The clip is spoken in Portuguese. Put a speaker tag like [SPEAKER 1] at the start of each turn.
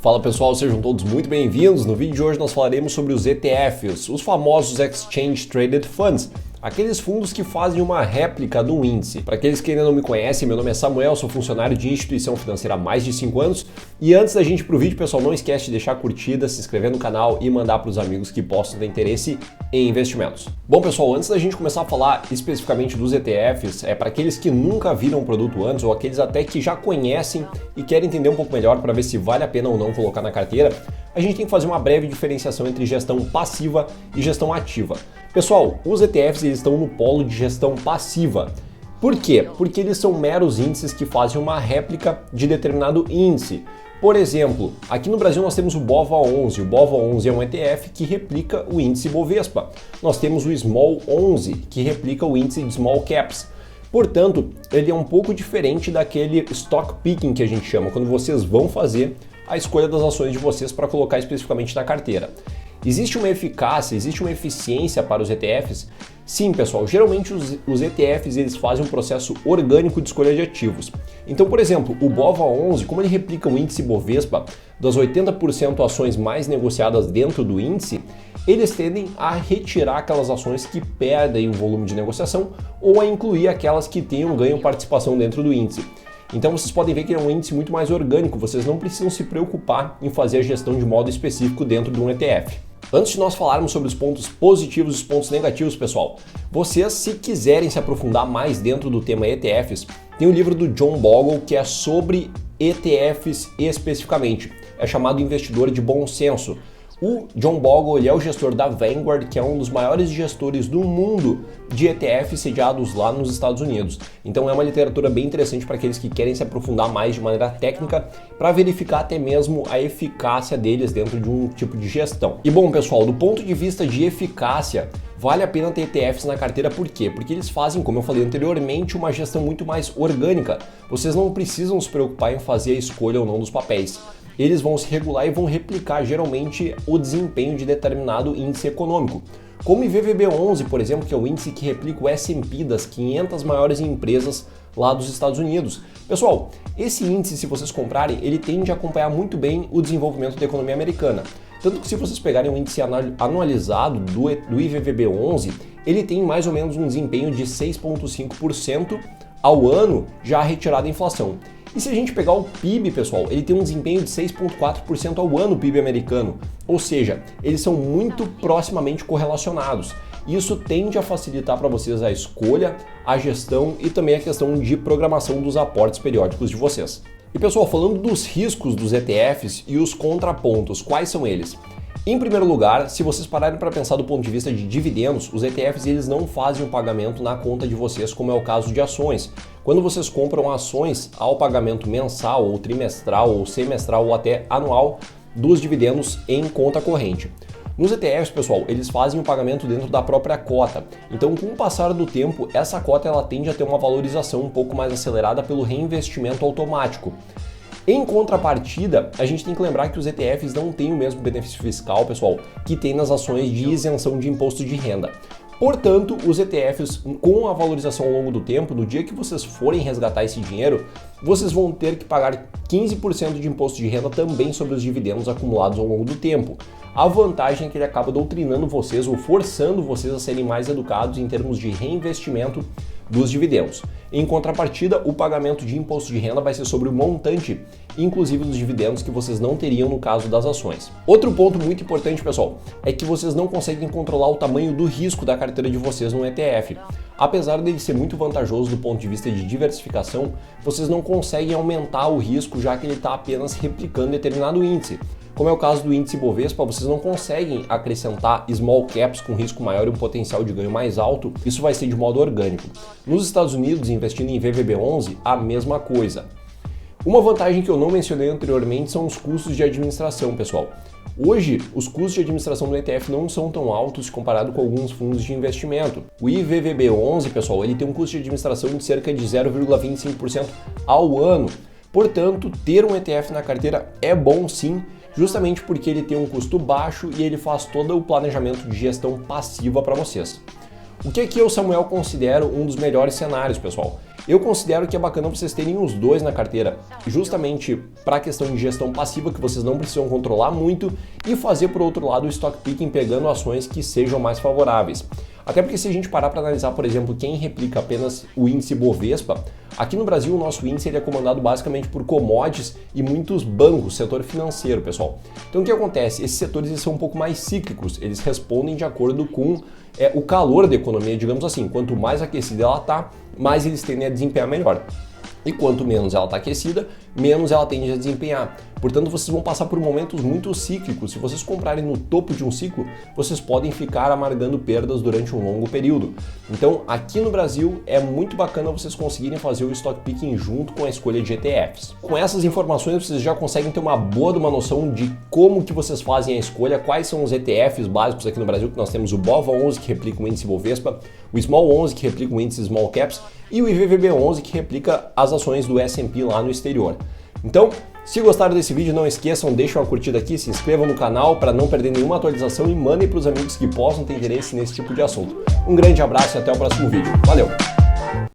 [SPEAKER 1] Fala pessoal, sejam todos muito bem-vindos. No vídeo de hoje nós falaremos sobre os ETFs, os famosos Exchange Traded Funds, aqueles fundos que fazem uma réplica do índice. Para aqueles que ainda não me conhecem, meu nome é Samuel, sou funcionário de instituição financeira há mais de 5 anos. E antes da gente ir pro vídeo, pessoal, não esquece de deixar a curtida, se inscrever no canal e mandar para os amigos que possam ter interesse em investimentos. Bom pessoal, antes da gente começar a falar especificamente dos ETFs, para aqueles que nunca viram um produto antes ou aqueles até que já conhecem e querem entender um pouco melhor para ver se vale a pena ou não colocar na carteira, a gente tem que fazer uma breve diferenciação entre gestão passiva e gestão ativa. Pessoal, os ETFs eles estão no polo de gestão passiva. Por quê? Porque eles são meros índices que fazem uma réplica de determinado índice. Por exemplo, aqui no Brasil nós temos o BOVA11. O BOVA11 é um ETF que replica o índice Bovespa. Nós temos o Small 11, que replica o índice de Small Caps. Portanto, ele é um pouco diferente daquele stock picking que a gente chama, quando vocês vão fazer a escolha das ações de vocês para colocar especificamente na carteira. Existe uma eficácia, existe uma eficiência para os ETFs? Sim, pessoal, geralmente os ETFs eles fazem um processo orgânico de escolha de ativos. Então, por exemplo, o BOVA11, como ele replica o índice Bovespa, das 80% ações mais negociadas dentro do índice, eles tendem a retirar aquelas ações que perdem o volume de negociação ou a incluir aquelas que tenham ganho participação dentro do índice. Então vocês podem ver que é um índice muito mais orgânico, vocês não precisam se preocupar em fazer a gestão de modo específico dentro de um ETF. Antes de nós falarmos sobre os pontos positivos e os pontos negativos, pessoal, vocês, se quiserem se aprofundar mais dentro do tema ETFs, tem o livro do John Bogle que é sobre ETFs especificamente. É chamado Investidor de Bom Senso. O John Bogle ele é o gestor da Vanguard, que é um dos maiores gestores do mundo de ETFs sediados lá nos Estados Unidos. Então é uma literatura bem interessante para aqueles que querem se aprofundar mais de maneira técnica para verificar até mesmo a eficácia deles dentro de um tipo de gestão. E bom, pessoal, do ponto de vista de eficácia, vale a pena ter ETFs na carteira, por quê? Porque eles fazem, como eu falei anteriormente, uma gestão muito mais orgânica. Vocês não precisam se preocupar em fazer a escolha ou não dos papéis. Eles vão se regular e vão replicar geralmente o desempenho de determinado índice econômico. Como o IVVB11, por exemplo, que é o índice que replica o S&P das 500 maiores empresas lá dos Estados Unidos. Pessoal, esse índice, se vocês comprarem, ele tende a acompanhar muito bem o desenvolvimento da economia americana. Tanto que se vocês pegarem um índice anualizado do IVVB11, ele tem mais ou menos um desempenho de 6,5% ao ano, já retirado a inflação. E se a gente pegar o PIB, pessoal, ele tem um desempenho de 6,4% ao ano, o PIB americano. Ou seja, eles são muito proximamente correlacionados. Isso tende a facilitar para vocês a escolha, a gestão e também a questão de programação dos aportes periódicos de vocês. E pessoal, falando dos riscos dos ETFs e os contrapontos, quais são eles? Em primeiro lugar, se vocês pararem para pensar do ponto de vista de dividendos, os ETFs eles não fazem o pagamento na conta de vocês, como é o caso de ações. Quando vocês compram ações, há o pagamento mensal, ou trimestral, ou semestral, ou até anual dos dividendos em conta corrente. Nos ETFs, pessoal, eles fazem o pagamento dentro da própria cota. Então, com o passar do tempo, essa cota ela tende a ter uma valorização um pouco mais acelerada pelo reinvestimento automático. Em contrapartida, a gente tem que lembrar que os ETFs não têm o mesmo benefício fiscal, pessoal, que tem nas ações de isenção de imposto de renda. Portanto, os ETFs, com a valorização ao longo do tempo, no dia que vocês forem resgatar esse dinheiro, vocês vão ter que pagar 15% de imposto de renda também sobre os dividendos acumulados ao longo do tempo. A vantagem é que ele acaba doutrinando vocês ou forçando vocês a serem mais educados em termos de reinvestimento dos dividendos. Em contrapartida, o pagamento de imposto de renda vai ser sobre o montante, inclusive dos dividendos que vocês não teriam no caso das ações. Outro ponto muito importante, pessoal, é que vocês não conseguem controlar o tamanho do risco da carteira de vocês no ETF. Apesar dele ser muito vantajoso do ponto de vista de diversificação, vocês não conseguem aumentar o risco, já que ele está apenas replicando determinado índice. Como é o caso do índice Bovespa, vocês não conseguem acrescentar small caps com risco maior e um potencial de ganho mais alto, isso vai ser de modo orgânico. Nos Estados Unidos, investindo em VVB11, a mesma coisa. Uma vantagem que eu não mencionei anteriormente são os custos de administração, pessoal. Hoje, os custos de administração do ETF não são tão altos comparado com alguns fundos de investimento. O IVVB11, pessoal, ele tem um custo de administração de cerca de 0,25% ao ano. Portanto, ter um ETF na carteira é bom sim, justamente porque ele tem um custo baixo e ele faz todo o planejamento de gestão passiva para vocês. O que aqui eu, Samuel, considero um dos melhores cenários, pessoal? Eu considero que é bacana vocês terem os dois na carteira, justamente para a questão de gestão passiva, que vocês não precisam controlar muito, e fazer, por outro lado, o stock picking pegando ações que sejam mais favoráveis. Até porque se a gente parar para analisar, por exemplo, quem replica apenas o índice Bovespa, aqui no Brasil o nosso índice ele é comandado basicamente por commodities e muitos bancos, setor financeiro, pessoal. Então o que acontece? Esses setores eles são um pouco mais cíclicos, eles respondem de acordo com o calor da economia, digamos assim. Quanto mais aquecida ela está, mais eles tendem a desempenhar melhor. E quanto menos ela está aquecida, menos ela tende a desempenhar. Portanto, vocês vão passar por momentos muito cíclicos. Se vocês comprarem no topo de um ciclo, vocês podem ficar amargando perdas durante um longo período. Então, aqui no Brasil, é muito bacana vocês conseguirem fazer o stock picking junto com a escolha de ETFs. Com essas informações, vocês já conseguem ter uma boa noção de como que vocês fazem a escolha, quais são os ETFs básicos aqui no Brasil, que nós temos o BOVA11, que replica o índice Bovespa, o Small11, que replica o índice Small Caps, e o IVVB11, que replica as ações do S&P lá no exterior. Então, se gostaram desse vídeo, não esqueçam, deixem uma curtida aqui, se inscrevam no canal para não perder nenhuma atualização e mandem para os amigos que possam ter interesse nesse tipo de assunto. Um grande abraço e até o próximo vídeo. Valeu!